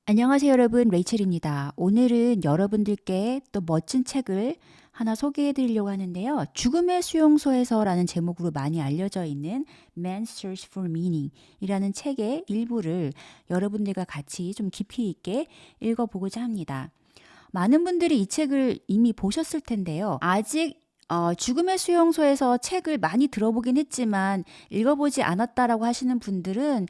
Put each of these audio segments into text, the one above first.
안녕하세요, 여러분. 레이첼입니다. 오늘은 여러분들께 또 멋진 책을 하나 소개해 드리려고 하는데요. 죽음의 수용소에서라는 제목으로 많이 알려져 있는 Man's Search for Meaning 이라는 책의 일부를 여러분들과 같이 좀 깊이 있게 읽어보고자 합니다. 많은 분들이 이 책을 이미 보셨을 텐데요. 아직 죽음의 수용소에서 책을 많이 들어보긴 했지만 읽어보지 않았다라고 하시는 분들은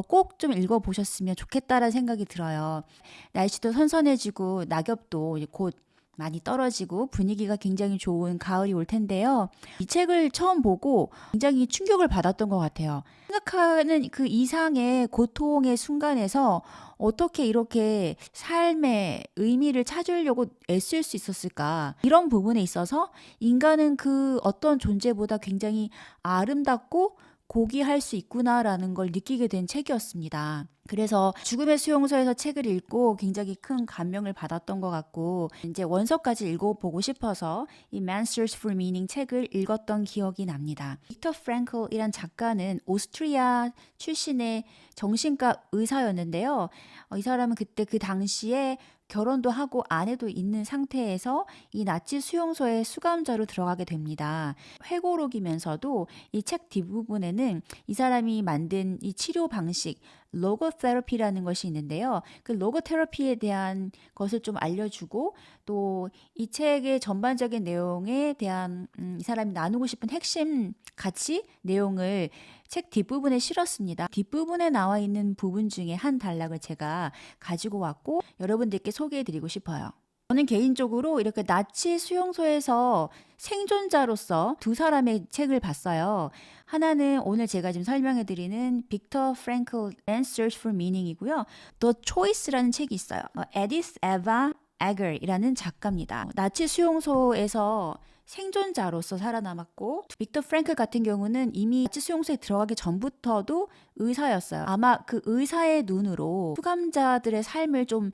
꼭 좀 읽어보셨으면 좋겠다라는 생각이 들어요. 날씨도 선선해지고 낙엽도 이제 곧 많이 떨어지고 분위기가 굉장히 좋은 가을이 올 텐데요. 이 책을 처음 보고 굉장히 충격을 받았던 것 같아요. 생각하는 그 이상의 고통의 순간에서 어떻게 이렇게 삶의 의미를 찾으려고 애쓸 수 있었을까? 이런 부분에 있어서 인간은 그 어떤 존재보다 굉장히 아름답고 고귀할 수 있구나라는 걸 느끼게 된 책이었습니다. 그래서 죽음의 수용소에서 책을 읽고 굉장히 큰 감명을 받았던 것 같고 이제 원서까지 읽어보고 싶어서 이 Man's Search for Meaning 책을 읽었던 기억이 납니다. 빅터 프랭클이란 작가는 오스트리아 출신의 정신과 의사였는데요. 이 사람은 그때 그 당시에 결혼도 하고 아내도 있는 상태에서 이 나치 수용소에 수감자로 들어가게 됩니다. 회고록이면서도 이 책 뒷부분에는 이 사람이 만든 이 치료 방식 로고테라피라는 것이 있는데요. 그 로고테라피에 대한 것을 좀 알려주고 또 이 책의 전반적인 내용에 대한 이 사람이 나누고 싶은 핵심 가치 내용을 책 뒷부분에 실었습니다. 뒷부분에 나와 있는 부분 중에 한 단락을 제가 가지고 왔고 여러분들께 소개해드리고 싶어요. 저는 개인적으로 이렇게 나치 수용소에서 생존자로서 두 사람의 책을 봤어요. 하나는 오늘 제가 지금 설명해드리는 빅터 프랭클 Man's Search for Meaning이고요. The Choice라는 책이 있어요. 에디스 에바 에거이라는 작가입니다. 나치 수용소에서 생존자로서 살아남았고 빅터 프랭클 같은 경우는 이미 나치 수용소에 들어가기 전부터도 의사였어요. 아마 그 의사의 눈으로 수감자들의 삶을 좀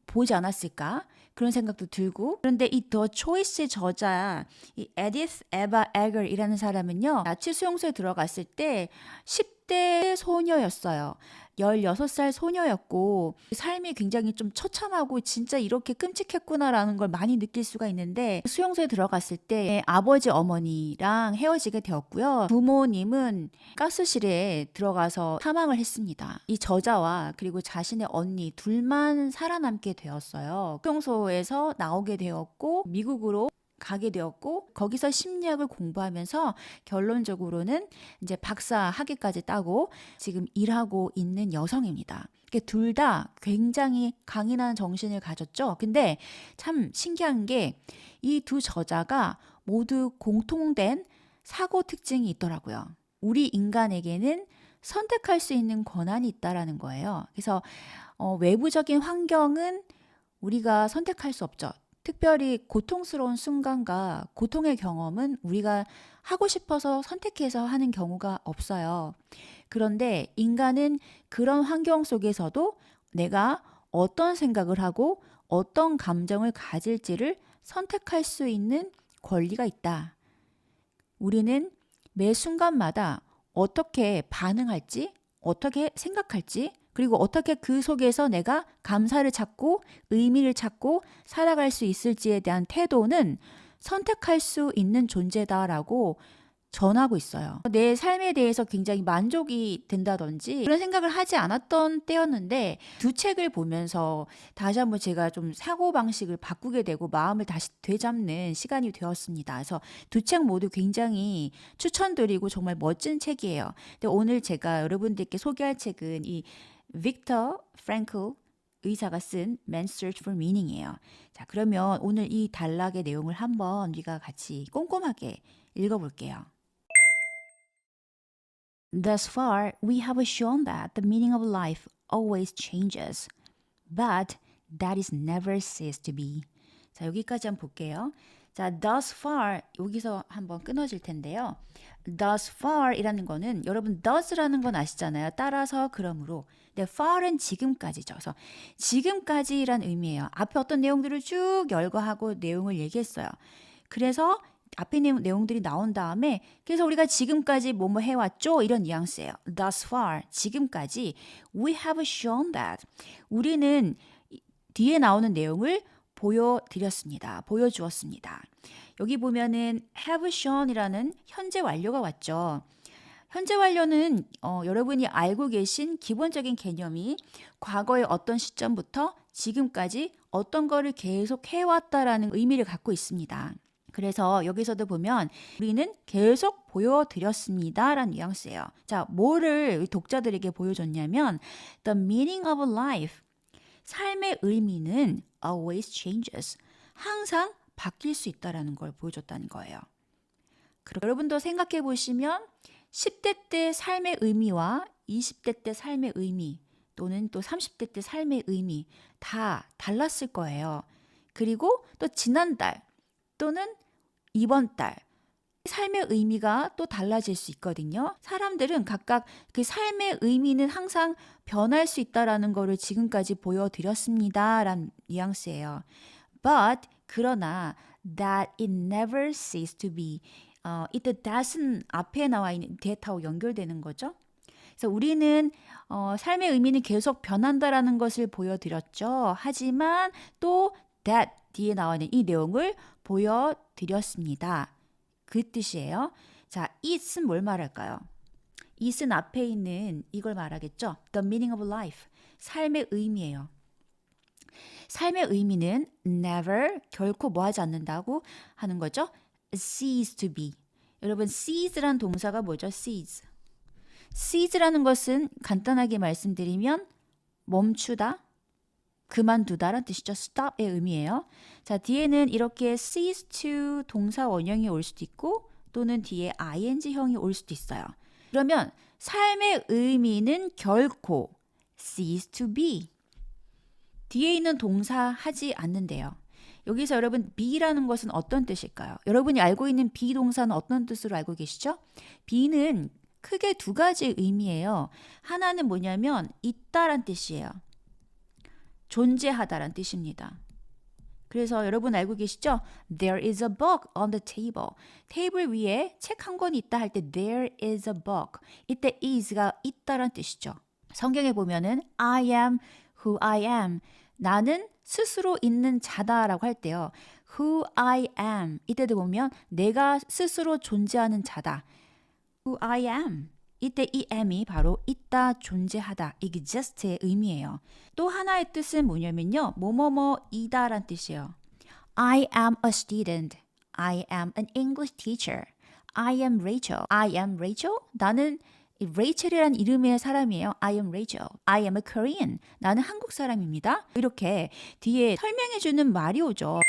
보지 않았을까? 그런 생각도 들고 그런데 이 더 초이스의 저자 이 에디스 에바 에거이라는 사람은요 나치 수용소에 들어갔을 때 10대 소녀였어요. 16살 소녀였고 삶이 굉장히 좀 처참하고 진짜 이렇게 끔찍했구나라는 걸 많이 느낄 수가 있는데 수용소에 들어갔을 때 아버지 어머니랑 헤어지게 되었고요. 부모님은 가스실에 들어가서 사망을 했습니다. 이 저자와 그리고 자신의 언니 둘만 살아남게 되었어요. 수용소에서 나오게 되었고 미국으로 가게 되었고 거기서 심리학을 공부하면서 결론적으로는 이제 박사 학위까지 따고 지금 일하고 있는 여성입니다. 둘 다 굉장히 강인한 정신을 가졌죠. 근데 참 신기한 게 이 두 저자가 모두 공통된 사고 특징이 있더라고요. 우리 인간에게는 선택할 수 있는 권한이 있다라는 거예요. 그래서 외부적인 환경은 우리가 선택할 수 없죠. 특별히 고통스러운 순간과 고통의 경험은 우리가 하고 싶어서 선택해서 하는 경우가 없어요. 그런데 인간은 그런 환경 속에서도 내가 어떤 생각을 하고 어떤 감정을 가질지를 선택할 수 있는 권리가 있다. 우리는 매 순간마다 어떻게 반응할지, 어떻게 생각할지, 그리고 어떻게 그 속에서 내가 감사를 찾고 의미를 찾고 살아갈 수 있을지에 대한 태도는 선택할 수 있는 존재다라고 전하고 있어요. 내 삶에 대해서 굉장히 만족이 된다든지 그런 생각을 하지 않았던 때였는데 두 책을 보면서 다시 한번 제가 좀 사고방식을 바꾸게 되고 마음을 다시 되잡는 시간이 되었습니다. 그래서 두 책 모두 굉장히 추천드리고 정말 멋진 책이에요. 근데 오늘 제가 여러분들께 소개할 책은 이 빅터 프랭클 의사가 쓴 Man's Search for Meaning이에요. 자, 그러면 오늘 이 단락의 내용을 한번 우리가 같이 꼼꼼하게 읽어볼게요. Thus far, we have shown that the meaning of life always changes, but that is never ceased to be. 자, 여기까지 한번 볼게요. 자, thus far 여기서 한번 끊어질 텐데요. thus far 이라는 거는 여러분 thus라는 건 아시잖아요. 따라서 그러므로. 근데 far은 지금까지죠. 그래서 지금까지란 의미예요. 앞에 어떤 내용들을 쭉 열거하고 내용을 얘기했어요. 그래서 앞에 내용들이 나온 다음에 그래서 우리가 지금까지 뭐뭐 해왔죠? 이런 뉘앙스예요. Thus far, 지금까지 we have shown that. 우리는 뒤에 나오는 내용을 보여드렸습니다. 보여주었습니다. 여기 보면은 have shown이라는 현재 완료가 왔죠. 현재 완료는 여러분이 알고 계신 기본적인 개념이 과거의 어떤 시점부터 지금까지 어떤 거를 계속 해왔다라는 의미를 갖고 있습니다. 그래서 여기서도 보면 우리는 계속 보여드렸습니다 라는 뉘앙스예요. 자, 뭐를 독자들에게 보여줬냐면 The meaning of life, 삶의 의미는 always changes, 항상 바뀔 수 있다는 걸 보여줬다는 거예요. 여러분도 생각해 보시면 10대 때 삶의 의미와 20대 때 삶의 의미 또는 또 30대 때 삶의 의미 다 달랐을 거예요. 그리고 또 지난달 또는 이번 달 삶의 의미가 또 달라질 수 있거든요. 사람들은 각각 그 삶의 의미는 항상 변할 수 있다라는 거를 지금까지 보여드렸습니다 라는 뉘앙스예요. But 그러나 that it never cease to be. 이때 that은 앞에 나와 있는 that하고 연결되는 거죠. 그래서 우리는 삶의 의미는 계속 변한다라는 것을 보여드렸죠. 하지만 또 that 뒤에 나와 있는 이 내용을 보여드렸습니다. 그 뜻이에요. 자, it은 뭘 말할까요? it은 앞에 있는 이걸 말하겠죠. The meaning of life, 삶의 의미예요. 삶의 의미는 never, 결코 뭐 하지 않는다고 하는 거죠. cease to be. 여러분, cease란 동사가 뭐죠? cease. cease라는 것은 간단하게 말씀드리면 멈추다, 그만두다라는 뜻이죠. stop의 의미예요. 자, 뒤에는 이렇게 cease to 동사 원형이 올 수도 있고 또는 뒤에 ing형이 올 수도 있어요. 그러면 삶의 의미는 결코 cease to be. 뒤에 있는 동사 하지 않는데요. 여기서 여러분 be라는 것은 어떤 뜻일까요? 여러분이 알고 있는 be 동사는 어떤 뜻으로 알고 계시죠? be는 크게 두 가지 의미예요. 하나는 뭐냐면 있다란 뜻이에요. 존재하다란 뜻입니다. 그래서 여러분 알고 계시죠? There is a book on the table. 테이블 위에 책 한 권이 있다 할 때 there is a book. 이때 is가 있다란 뜻이죠. 성경에 보면은 I am who I am. 나는 스스로 있는 자다라고 할 때요. Who I am. 이때도 보면 내가 스스로 존재하는 자다. Who I am. 이때 이 am이 바로 있다, 존재하다, exist의 의미예요. 또 하나의 뜻은 뭐냐면요. 뭐뭐뭐이다란 뜻이에요. I am a student. I am an English teacher. I am Rachel. I am Rachel. 나는 레이첼이라는 이름의 사람이에요. I am Rachel. I am a Korean. 나는 한국 사람입니다. 이렇게 뒤에 설명해주는 말이 오죠.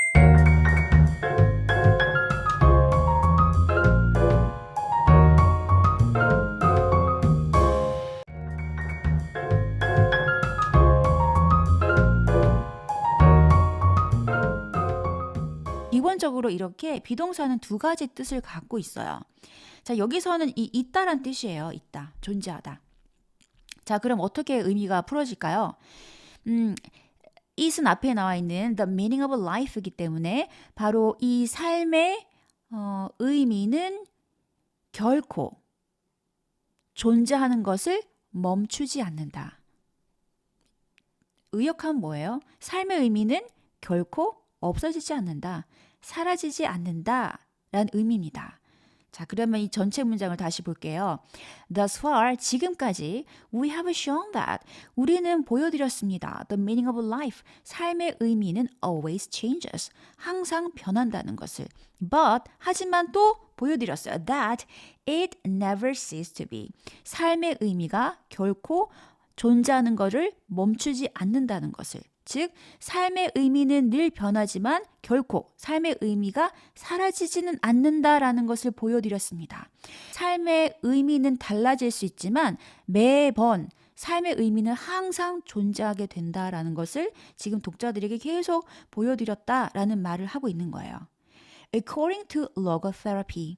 기본적으로 이렇게 비동사는 두 가지 뜻을 갖고 있어요. 자, 여기서는 이 있다란 뜻이에요. 있다, 존재하다. 자, 그럼 어떻게 의미가 풀어질까요? it은 앞에 나와 있는 the meaning of life이기 때문에 바로 이 삶의 의미는 결코 존재하는 것을 멈추지 않는다. 의역하면 뭐예요? 삶의 의미는 결코 없어지지 않는다. 사라지지 않는다 라는 의미입니다. 자, 그러면 이 전체 문장을 다시 볼게요. Thus far, 지금까지 we have shown that 우리는 보여드렸습니다. The meaning of life, 삶의 의미는 always changes, 항상 변한다는 것을. But, 하지만 또 보여드렸어요. That it never ceases to be, 삶의 의미가 결코 존재하는 것을 멈추지 않는다는 것을. 즉, 삶의 의미는 늘 변하지만 결코 삶의 의미가 사라지지는 않는다라는 것을 보여드렸습니다. 삶의 의미는 달라질 수 있지만 매번 삶의 의미는 항상 존재하게 된다라는 것을 지금 독자들에게 계속 보여드렸다라는 말을 하고 있는 거예요. According to logotherapy.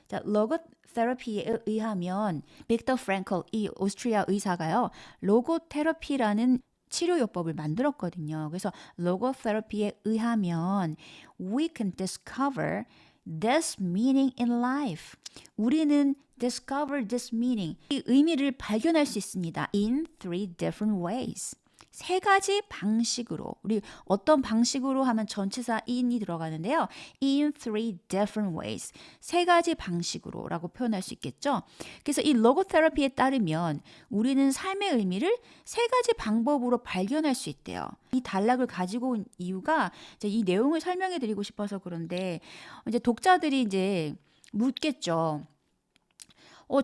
자, 로고테라피에 의하면 빅터 프랭클, 이 오스트리아 의사가요. 로고테라피라는 치료요법을 만들었거든요. 그래서 로고테라피에 의하면 we can discover this meaning in life. 우리는 discover this meaning. 이 의미를 발견할 수 있습니다. in three different ways. 세 가지 방식으로. 우리 어떤 방식으로 하면 전치사 in이 들어가는데요. in three different ways. 세 가지 방식으로 라고 표현할 수 있겠죠. 그래서 이 로고테라피에 따르면 우리는 삶의 의미를 세 가지 방법으로 발견할 수 있대요. 이 단락을 가지고 온 이유가 이제 이 내용을 설명해 드리고 싶어서 그런데 이제 독자들이 이제 묻겠죠.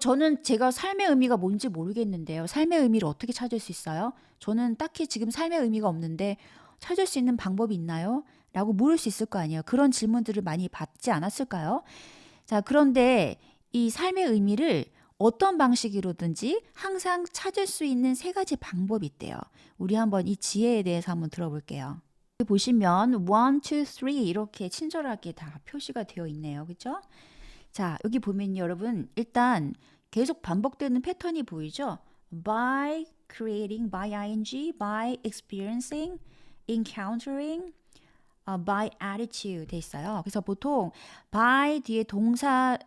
저는 제가 삶의 의미가 뭔지 모르겠는데요. 삶의 의미를 어떻게 찾을 수 있어요? 저는 딱히 지금 삶의 의미가 없는데 찾을 수 있는 방법이 있나요? 라고 물을 수 있을 거 아니에요. 그런 질문들을 많이 받지 않았을까요? 자, 그런데 이 삶의 의미를 어떤 방식으로든지 항상 찾을 수 있는 세 가지 방법이 있대요. 우리 한번 이 지혜에 대해서 한번 들어볼게요. 여기 보시면 1, 2, 3 이렇게 친절하게 다 표시가 되어 있네요. 그렇죠? 자, 여기 보면 여러분 일단 계속 반복되는 패턴이 보이죠? by creating, by ing, by experiencing, encountering, by attitude 돼 있어요. 그래서 보통 by 뒤에 동사를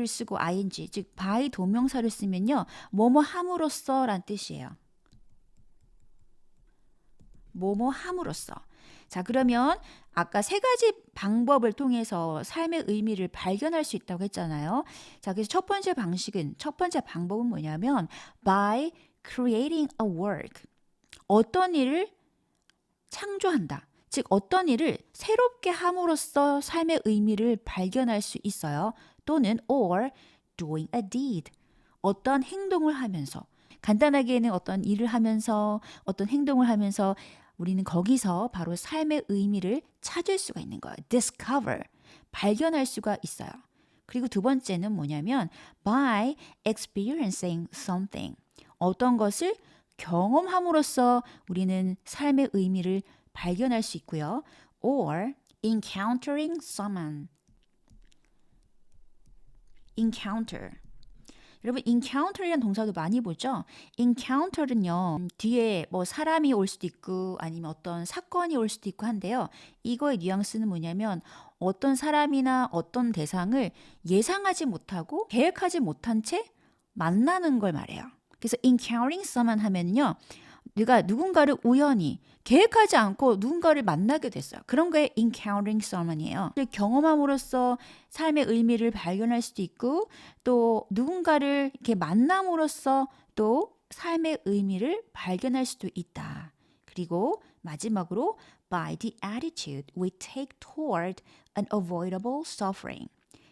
쓰고 ing, 즉 by 동명사를 쓰면요. 뭐뭐 함으로써 란 뜻이에요. 뭐뭐 함으로써. 자, 그러면 아까 세 가지 방법을 통해서 삶의 의미를 발견할 수 있다고 했잖아요. 자, 그래서 첫 번째 방법은 뭐냐면 by creating a work. 어떤 일을 창조한다. 즉 어떤 일을 새롭게 함으로써 삶의 의미를 발견할 수 있어요. 또는 or doing a deed. 어떤 행동을 하면서 간단하게는 어떤 일을 하면서 어떤 행동을 하면서 우리는 거기서 바로 삶의 의미를 찾을 수가 있는 거예요. discover, 발견할 수가 있어요. 그리고 두 번째는 뭐냐면 by experiencing something. 어떤 것을 경험함으로써 우리는 삶의 의미를 발견할 수 있고요. or encountering someone. encounter. 여러분 encounter이라는 동사도 많이 보죠? encounter는요. 뒤에 뭐 사람이 올 수도 있고 아니면 어떤 사건이 올 수도 있고 한데요. 이거의 뉘앙스는 뭐냐면 어떤 사람이나 어떤 대상을 예상하지 못하고 계획하지 못한 채 만나는 걸 말해요. 그래서 encountering someone 하면요. 내가 누군가를 우연히 계획하지 않고 누군가를 만나게 됐어요. 그런 게 encountering someone이에요. 경험함으로써 삶의 의미를 발견할 수도 있고 또 누군가를 이렇게 만남으로써 또 삶의 의미를 발견할 수도 있다. 그리고 마지막으로 by the attitude we take toward an avoidable suffering.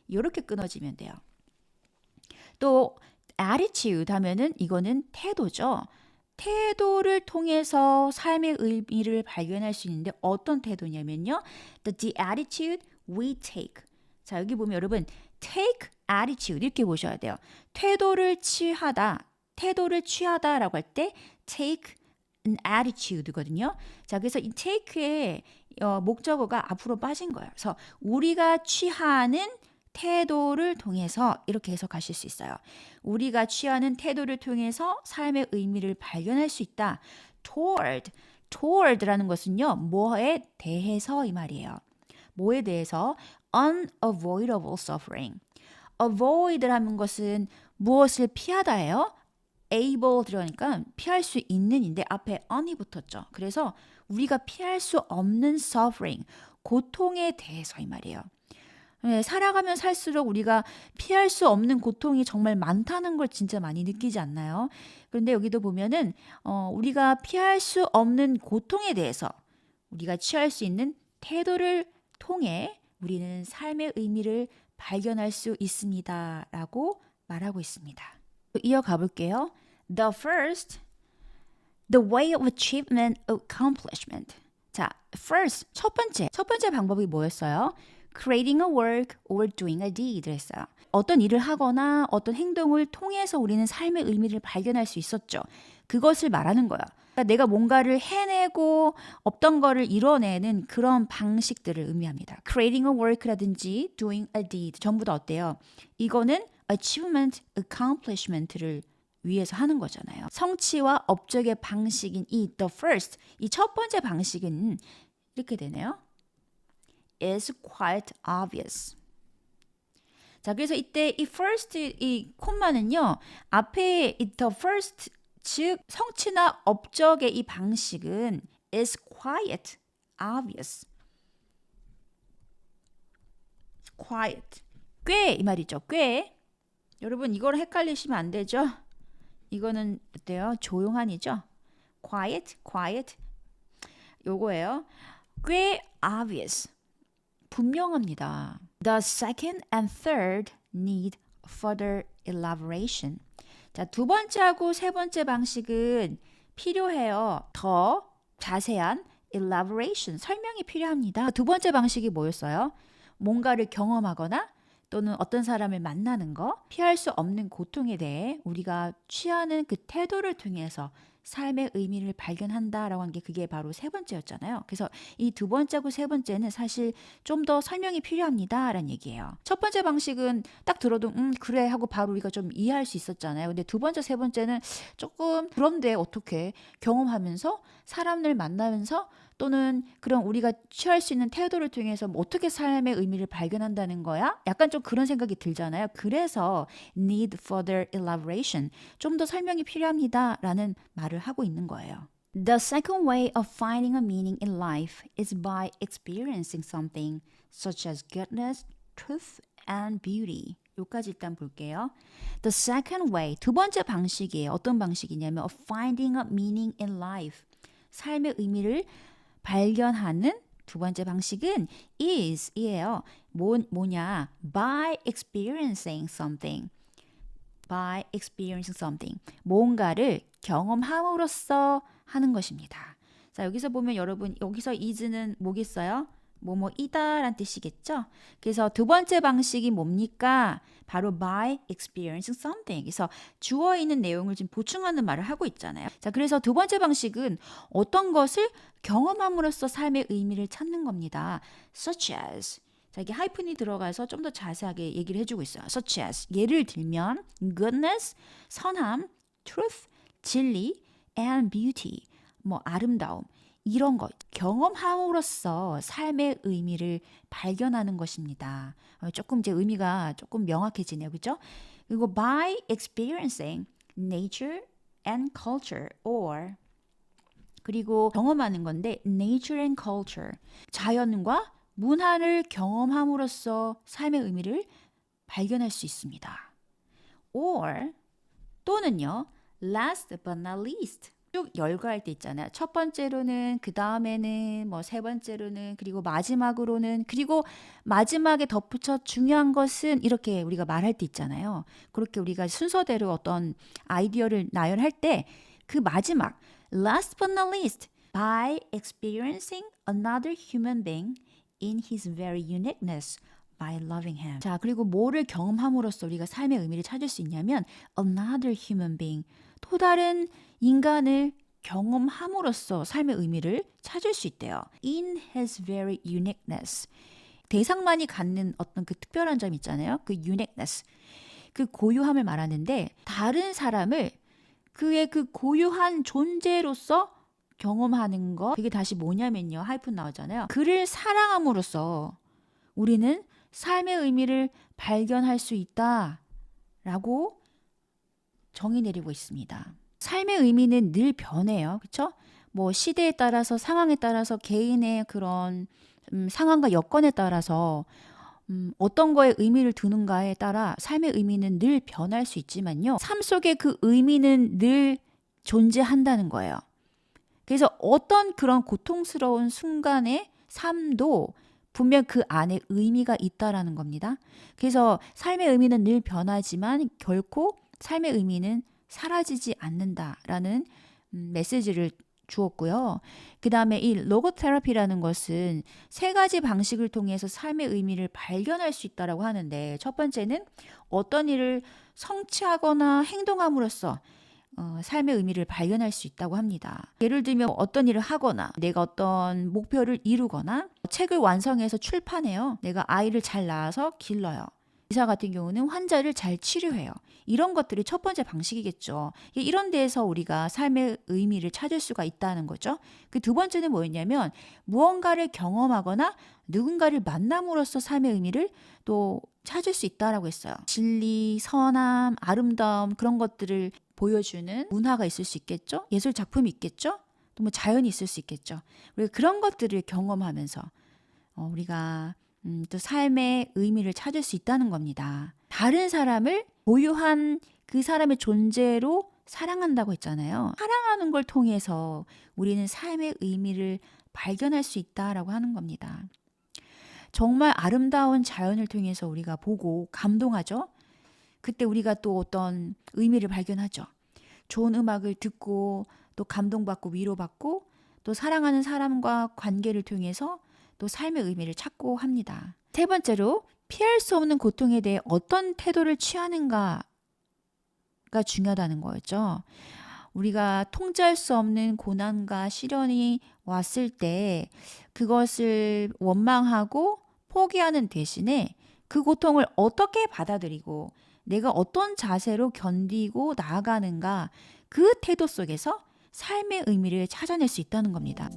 이렇게 끊어지면 돼요. 또 attitude 하면은 이거는 태도죠. 태도를 통해서 삶의 의미를 발견할 수 있는데 어떤 태도냐면요. The attitude we take. 자, 여기 보면 여러분 take attitude 이렇게 보셔야 돼요. 태도를 취하다라고 할 때 take an attitude거든요. 자, 그래서 이 take의 목적어가 앞으로 빠진 거예요. 그래서 우리가 취하는 태도를 통해서 이렇게 해석하실 수 있어요. 우리가 취하는 태도를 통해서 삶의 의미를 발견할 수 있다. toward라는 것은요. 뭐에 대해서 이 말이에요. 뭐에 대해서? unavoidable suffering. avoid라는 것은 무엇을 피하다예요. able 들어가니까 피할 수 있는인데 앞에 on이 붙었죠. 그래서 우리가 피할 수 없는 suffering, 고통에 대해서 이 말이에요. 네, 살아가면 살수록 우리가 피할 수 없는 고통이 정말 많다는 걸 진짜 많이 느끼지 않나요? 그런데 여기도 보면은 우리가 피할 수 없는 고통에 대해서 우리가 취할 수 있는 태도를 통해 우리는 삶의 의미를 발견할 수 있습니다. 라고 말하고 있습니다. 이어가 볼게요. The way of achievement, accomplishment. 자, first, 첫 번째 방법이 뭐였어요? creating a work or doing a deed 했어요. 어떤 일을 하거나 어떤 행동을 통해서 우리는 삶의 의미를 발견할 수 있었죠. 그것을 말하는 거야. 그러니까 내가 뭔가를 해내고 없던 거를 이뤄내는 그런 방식들을 의미합니다. creating a work라든지 doing a deed 전부 다 어때요? 이거는 achievement, accomplishment를 위해서 하는 거잖아요. 성취와 업적의 방식인 이 the first, 이 첫 번째 방식은 이렇게 되네요. is quite obvious. 자, 그래서 이때 이 first 이 콤마는요. 앞에 이 the first 즉 성취나 업적의 이 방식은 is quiet, obvious. quiet. 꽤 이 말이죠. 꽤. 여러분 이거를 헷갈리시면 안 되죠? 이거는 어때요? 조용한이죠? quiet. 요거예요. 꽤 obvious. 분명합니다. The second and third need further elaboration. 자, 두 번째하고 세 번째 방식은 필요해요. 더 자세한 elaboration, 설명이 필요합니다. 두 번째 방식이 뭐였어요? 뭔가를 경험하거나 또는 어떤 사람을 만나는 거, 피할 수 없는 고통에 대해 우리가 취하는 그 태도를 통해서 삶의 의미를 발견한다라고 한 게 그게 바로 세 번째였잖아요. 그래서 이 두 번째하고 세 번째는 사실 좀 더 설명이 필요합니다라는 얘기예요. 첫 번째 방식은 딱 들어도 그래 하고 바로 우리가 좀 이해할 수 있었잖아요. 근데 두 번째, 세 번째는 조금 그런데 어떻게 경험하면서 사람을 만나면서 또는 그런 우리가 취할 수 있는 태도를 통해서 뭐 어떻게 삶의 의미를 발견한다는 거야? 약간 좀 그런 생각이 들잖아요. 그래서 need further elaboration, 좀 더 설명이 필요합니다라는 말을 하고 있는 거예요. The second way of finding a meaning in life is by experiencing something such as goodness, truth, and beauty. 여기까지 일단 볼게요. The second way, 두 번째 방식이에요. 어떤 방식이냐면 of finding a meaning in life. 삶의 의미를 발견하는 두 번째 방식은 is이에요. 뭐냐? By experiencing something. By experiencing something. 뭔가를 경험함으로써 하는 것입니다. 자, 여기서 보면 여러분, 여기서 is는 뭐겠어요? 뭐뭐이다 라는 뜻이겠죠? 그래서 두 번째 방식이 뭡니까? 바로 by experiencing something. 그래서 주어 있는 내용을 지금 보충하는 말을 하고 있잖아요. 자, 그래서 두 번째 방식은 어떤 것을 경험함으로써 삶의 의미를 찾는 겁니다. Such as. 자, 이게 하이픈이 들어가서 좀 더 자세하게 얘기를 해주고 있어요. Such as. 예를 들면 goodness, 선함, truth, 진리, and beauty. 뭐 아름다움. 이런 것, 경험함으로써 삶의 의미를 발견하는 것입니다. 조금 이제 의미가 조금 명확해지네요. 그죠? 그리고 by experiencing nature and culture or 그리고 경험하는 건데 nature and culture, 자연과 문화를 경험함으로써 삶의 의미를 발견할 수 있습니다. or 또는요, last but not least, 쭉 열거할 때 있잖아요. 첫 번째로는, 그 다음에는, 뭐 세 번째로는, 그리고 마지막으로는, 그리고 마지막에 덧붙여 중요한 것은 이렇게 우리가 말할 때 있잖아요. 그렇게 우리가 순서대로 어떤 아이디어를 나열할 때 그 마지막, last but not least, by experiencing another human being in his very uniqueness. by loving him. 자, 그리고 뭐를 경험함으로써 우리가 삶의 의미를 찾을 수 있냐면 another human being, 또 다른 인간을 경험함으로써 삶의 의미를 찾을 수 있대요. In his very uniqueness. 대상만이 갖는 어떤 그 특별한 점 있잖아요. 그 uniqueness. 그 고유함을 말하는데 다른 사람을 그의 그 고유한 존재로서 경험하는 거. 그게 다시 뭐냐면요. 하이픈 나오잖아요. 그를 사랑함으로써 우리는 삶의 의미를 발견할 수 있다라고 정의 내리고 있습니다. 삶의 의미는 늘 변해요. 그렇죠? 뭐 시대에 따라서 상황에 따라서 개인의 그런 상황과 여건에 따라서 어떤 거에 의미를 두는가에 따라 삶의 의미는 늘 변할 수 있지만요. 삶 속에 그 의미는 늘 존재한다는 거예요. 그래서 어떤 그런 고통스러운 순간의 삶도 분명 그 안에 의미가 있다라는 겁니다. 그래서 삶의 의미는 늘 변하지만 결코 삶의 의미는 사라지지 않는다라는 메시지를 주었고요. 그 다음에 이 로고테라피라는 것은 세 가지 방식을 통해서 삶의 의미를 발견할 수 있다라고 하는데, 첫 번째는 어떤 일을 성취하거나 행동함으로써 삶의 의미를 발견할 수 있다고 합니다. 예를 들면 어떤 일을 하거나 내가 어떤 목표를 이루거나 책을 완성해서 출판해요. 내가 아이를 잘 낳아서 길러요. 의사 같은 경우는 환자를 잘 치료해요. 이런 것들이 첫 번째 방식이겠죠. 이런 데에서 우리가 삶의 의미를 찾을 수가 있다는 거죠. 그 두 번째는 뭐였냐면 무언가를 경험하거나 누군가를 만남으로써 삶의 의미를 또 찾을 수 있다라고 했어요. 진리, 선함, 아름다움 그런 것들을 보여주는 문화가 있을 수 있겠죠? 예술 작품이 있겠죠? 또 뭐 자연이 있을 수 있겠죠. 우리가 그런 것들을 경험하면서 우리가 또 삶의 의미를 찾을 수 있다는 겁니다. 다른 사람을 고유한 그 사람의 존재로 사랑한다고 했잖아요. 사랑하는 걸 통해서 우리는 삶의 의미를 발견할 수 있다라고 하는 겁니다. 정말 아름다운 자연을 통해서 우리가 보고 감동하죠. 그때 우리가 또 어떤 의미를 발견하죠. 좋은 음악을 듣고 또 감동받고 위로받고 또 사랑하는 사람과 관계를 통해서 또 삶의 의미를 찾고 합니다. 세 번째로 피할 수 없는 고통에 대해 어떤 태도를 취하는가가 중요하다는 거였죠. 우리가 통제할 수 없는 고난과 시련이 왔을 때 그것을 원망하고 포기하는 대신에 그 고통을 어떻게 받아들이고 내가 어떤 자세로 견디고 나아가는가 그 태도 속에서 삶의 의미를 찾아낼 수 있다는 겁니다.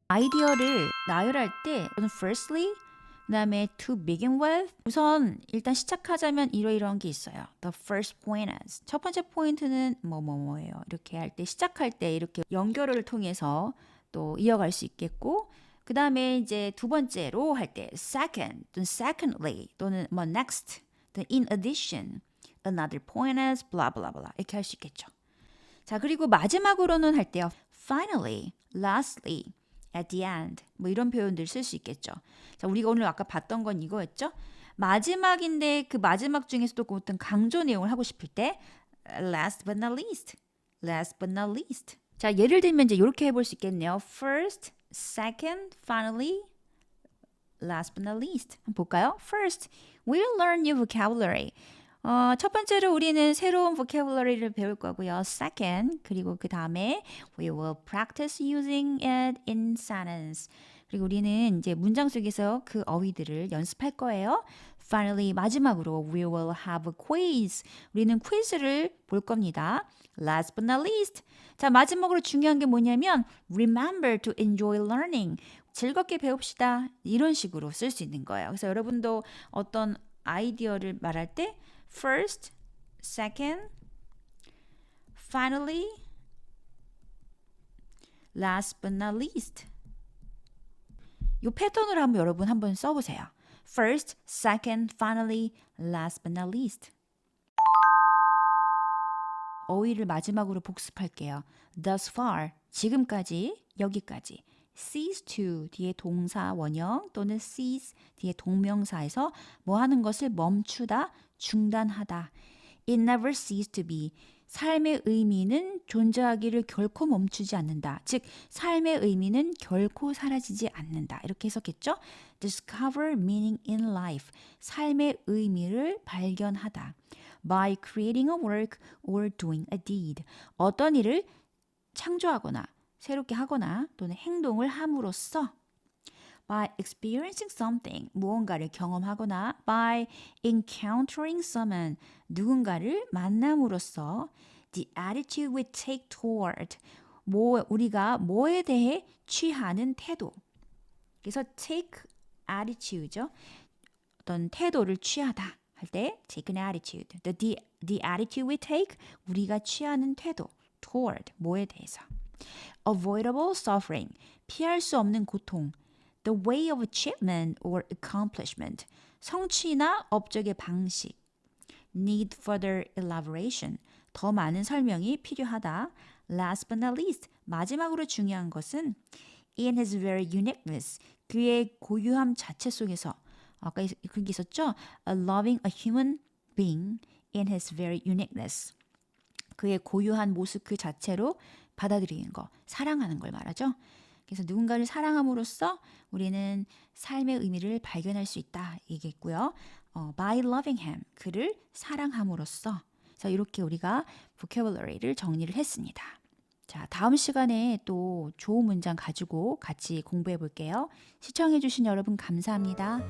아이디어를 나열할 때 저는 firstly 그다음에 to begin with 우선 일단 시작하자면 이러이러한 게 있어요. The first point is 첫 번째 포인트는 뭐예요. 이렇게 할 때 시작할 때 이렇게 연결을 통해서 또 이어갈 수 있겠고 그다음에 이제 두 번째로 할 때 second 또는 secondly 또는 뭐 next 또는 in addition another point is blah blah blah 이렇게 할 수 있겠죠. 자 그리고 마지막으로는 할 때요. finally, lastly at the end 뭐 이런 표현들 쓸 수 있겠죠. 자, 우리가 오늘 아까 봤던 건 이거였죠. 마지막인데 그 마지막 중에서도 어떤 강조 내용을 하고 싶을 때 last but not least, last but not least. 자, 예를 들면 이제 이렇게 해볼 수 있겠네요. First, second, finally, last but not least. 한번 볼까요? First, we'll learn new vocabulary. 첫 번째로 우리는 새로운 vocabulary를 배울 거고요. Second, 그리고 그 다음에 we will practice using it in sentence. 그리고 우리는 이제 문장 속에서 그 어휘들을 연습할 거예요. Finally, 마지막으로 we will have a quiz. 우리는 퀴즈를 볼 겁니다. Last but not least. 자, 마지막으로 중요한 게 뭐냐면 remember to enjoy learning. 즐겁게 배웁시다. 이런 식으로 쓸 수 있는 거예요. 그래서 여러분도 어떤 아이디어를 말할 때 first, second, finally, last but not least. 이 패턴을 한번 여러분 한번 써보세요. First, second, finally, last but not least. 어휘를 마지막으로 복습할게요. Thus far, 지금까지, 여기까지. cease to 뒤에 동사 원형 또는 cease 뒤에 동명사에서 뭐 하는 것을 멈추다, 중단하다. It never cease to be. 삶의 의미는 존재하기를 결코 멈추지 않는다. 즉, 삶의 의미는 결코 사라지지 않는다. 이렇게 해석했죠? Discover meaning in life. 삶의 의미를 발견하다. By creating a work or doing a deed. 어떤 일을 창조하거나 새롭게 하거나 또는 행동을 함으로써 by experiencing something, 무언가를 경험하거나 by encountering someone, 누군가를 만남으로써 the attitude we take toward, 우리가 뭐에 대해 취하는 태도. 그래서 take attitude죠. 어떤 태도를 취하다 할 때 take an attitude. The attitude we take, 우리가 취하는 태도 toward, 뭐에 대해서. Avoidable suffering, 피할 수 없는 고통. The way of achievement or accomplishment, 성취나 업적의 방식. Need further elaboration, 더 많은 설명이 필요하다. Last but not least, 마지막으로 중요한 것은 in his very uniqueness, 그의 고유함 자체 속에서 아까 그런 게 있었죠? Loving a human being in his very uniqueness, 그의 고유한 모습 그 자체로 받아들이는 거, 사랑하는 걸 말하죠. 그래서 누군가를 사랑함으로써 우리는 삶의 의미를 발견할 수 있다 얘기했고요. By loving him, 그를 사랑함으로써. 그래서 이렇게 우리가 vocabulary를 정리를 했습니다. 자, 다음 시간에 또 좋은 문장 가지고 같이 공부해 볼게요. 시청해 주신 여러분 감사합니다.